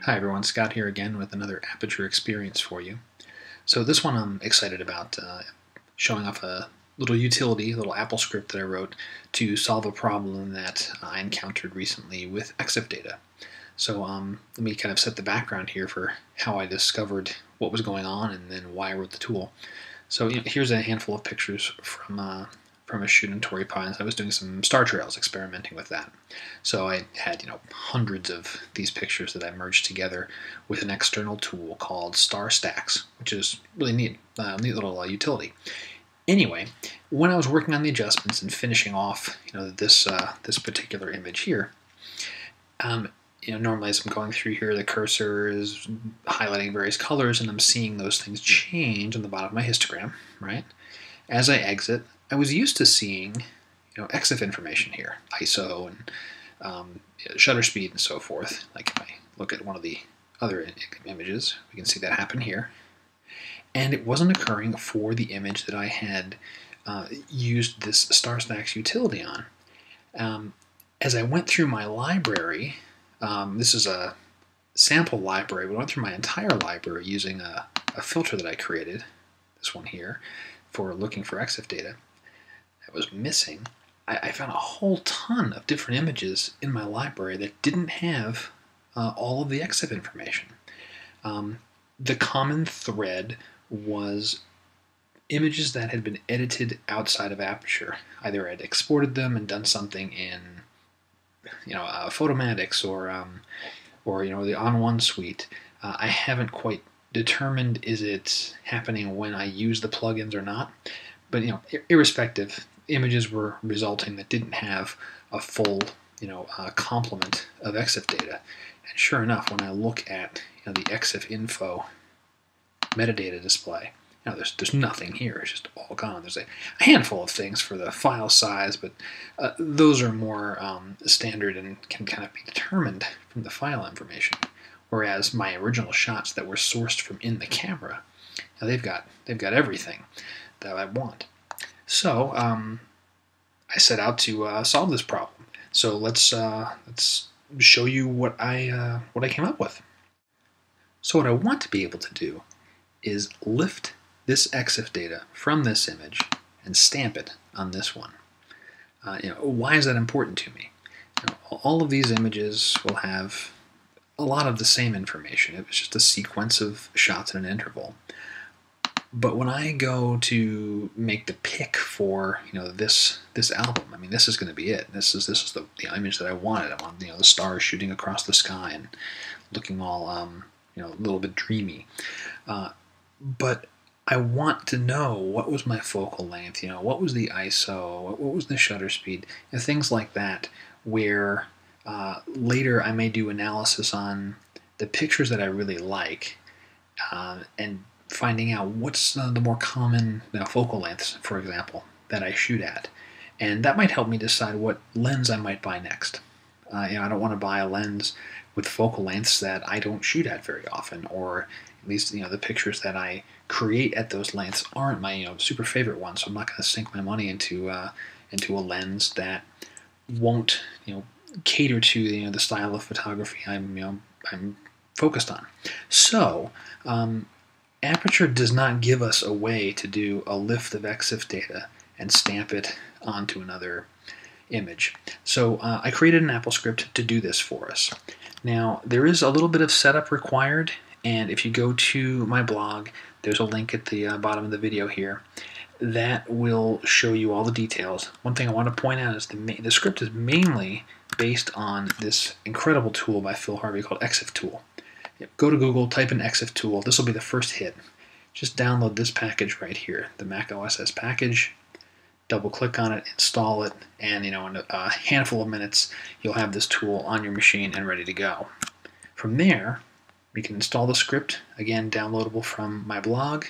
Hi everyone, Scott here again with another Aperture experience for you. So this one I'm excited about showing off a little utility, a little Apple script that I wrote to solve a problem that I encountered recently with EXIF data. So let me kind of set the background here for how I discovered what was going on and then why I wrote the tool. So here's a handful of pictures from a shoot in Torrey Pines. I was doing some star trails, experimenting with that. So I had hundreds of these pictures that I merged together with an external tool called Star Stacks, which is really neat, neat little utility. Anyway, when I was working on the adjustments and finishing off this particular image here, normally as I'm going through here, the cursor is highlighting various colors, and I'm seeing those things change on the bottom of my histogram, right? As I exit, I was used to seeing, EXIF information here, ISO and shutter speed and so forth. Like if I look at one of the other images, we can see that happen here. And it wasn't occurring for the image that I had used this Star Stacks utility on. As I went through my library, this is a sample library, but I went through my entire library using a filter that I created, this one here, for looking for EXIF data that was missing. I found a whole ton of different images in my library that didn't have all of the EXIF information. The common thread was images that had been edited outside of Aperture. Either I'd exported them and done something in Photomatics or the On1 suite. I haven't quite determined is it happening when I use the plugins or not, but irrespective, images were resulting that didn't have a full complement of EXIF data. And sure enough, when I look at the EXIF info metadata display, there's nothing here. It's just all gone. There's a handful of things for the file size, but those are more standard and can kind of be determined from the file information. Whereas my original shots that were sourced from in the camera, they've got everything that I want. So I set out to solve this problem. So let's show you what I came up with. So what I want to be able to do is lift this EXIF data from this image and stamp it on this one. Why is that important to me? All of these images will have a lot of the same information. It was just a sequence of shots in an interval. But when I go to make the pick for this album, I mean, this is going to be it. This is the image that I wanted. I want the stars shooting across the sky and looking all a little bit dreamy. But I want to know what was my focal length. What was the ISO? What was the shutter speed? Things like that. Where later I may do analysis on the pictures that I really like and finding out what's the more common focal lengths, for example, that I shoot at. And that might help me decide what lens I might buy next. I don't want to buy a lens with focal lengths that I don't shoot at very often, or at least the pictures that I create at those lengths aren't my super favorite ones. So I'm not going to sink my money into a lens that won't cater to the style of photography I'm focused on. So Aperture does not give us a way to do a lift of EXIF data and stamp it onto another image. So I created an Apple script to do this for us. Now there is a little bit of setup required, and if you go to my blog, there's a link at the bottom of the video here that will show you all the details. One thing I want to point out is the script is mainly based on this incredible tool by Phil Harvey called EXIF tool. Go to Google, type in EXIF tool. This will be the first hit. Just download this package right here, the Mac OS package. Double click on it, install it, and in a handful of minutes you'll have this tool on your machine and ready to go. From there, you can install the script, again downloadable from my blog,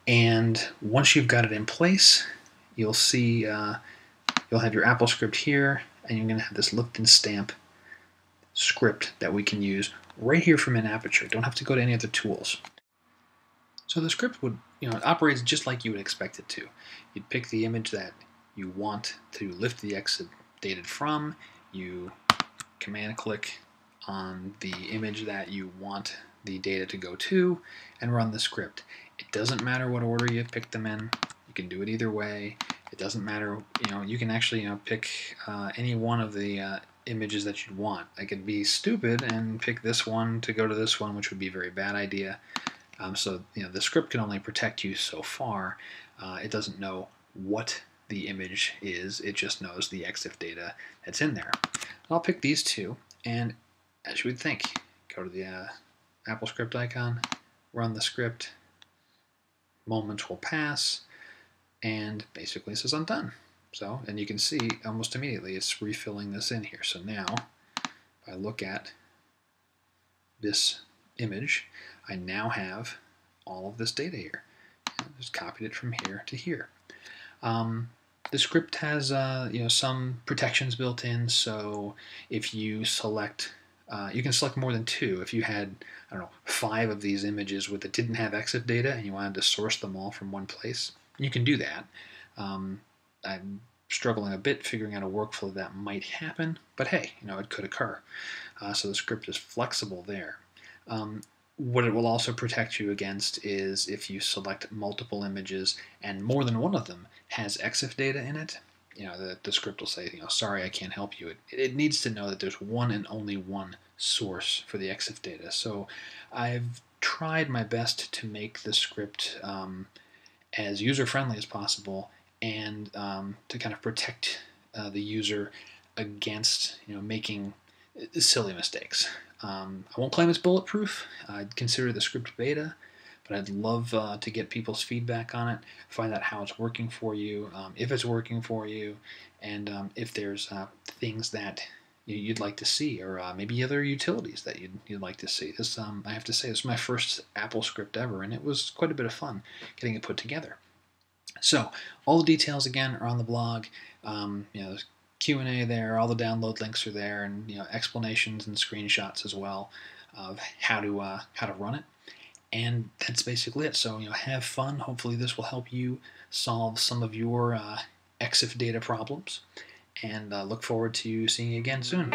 and once you've got it in place, you'll see you'll have your Apple script here, and you're going to have this lift and stamp script that we can use right here from an Aperture. Don't have to go to any other tools. So the script would, it operates just like you would expect it to. You'd pick the image that you want to lift the EXIF data from, you command click on the image that you want the data to go to and run the script. It doesn't matter what order you pick them in. You can do it either way. It doesn't matter, you can actually pick any one of the images that you'd want. I could be stupid and pick this one to go to this one, which would be a very bad idea. So the script can only protect you so far. It doesn't know what the image is. It just knows the EXIF data that's in there. I'll pick these two, and as you would think, go to the Apple script icon, run the script, moments will pass, and basically it says I'm done. So, and you can see almost immediately it's refilling this in here. So now, if I look at this image, I now have all of this data here. I just copied it from here to here. The script has some protections built in, so if you select, you can select more than two. If you had, 5 of these images that didn't have EXIF data and you wanted to source them all from one place, you can do that. I'm struggling a bit figuring out a workflow that might happen, but hey, it could occur. So the script is flexible there. What it will also protect you against is if you select multiple images and more than one of them has EXIF data in it, the script will say, sorry, I can't help you. It needs to know that there's one and only one source for the EXIF data. So I've tried my best to make the script as user-friendly as possible and to kind of protect the user against making silly mistakes. I won't claim it's bulletproof. I'd consider the script beta, but I'd love to get people's feedback on it, find out how it's working for you, if it's working for you, and if there's things that you'd like to see, or maybe other utilities that you'd like to see. This, I have to say, this is my first Apple script ever, and it was quite a bit of fun getting it put together. So all the details again are on the blog. There's Q&A there, all the download links are there, and explanations and screenshots as well of how to run it. And that's basically it. So have fun. Hopefully this will help you solve some of your EXIF data problems, and look forward to seeing you again soon.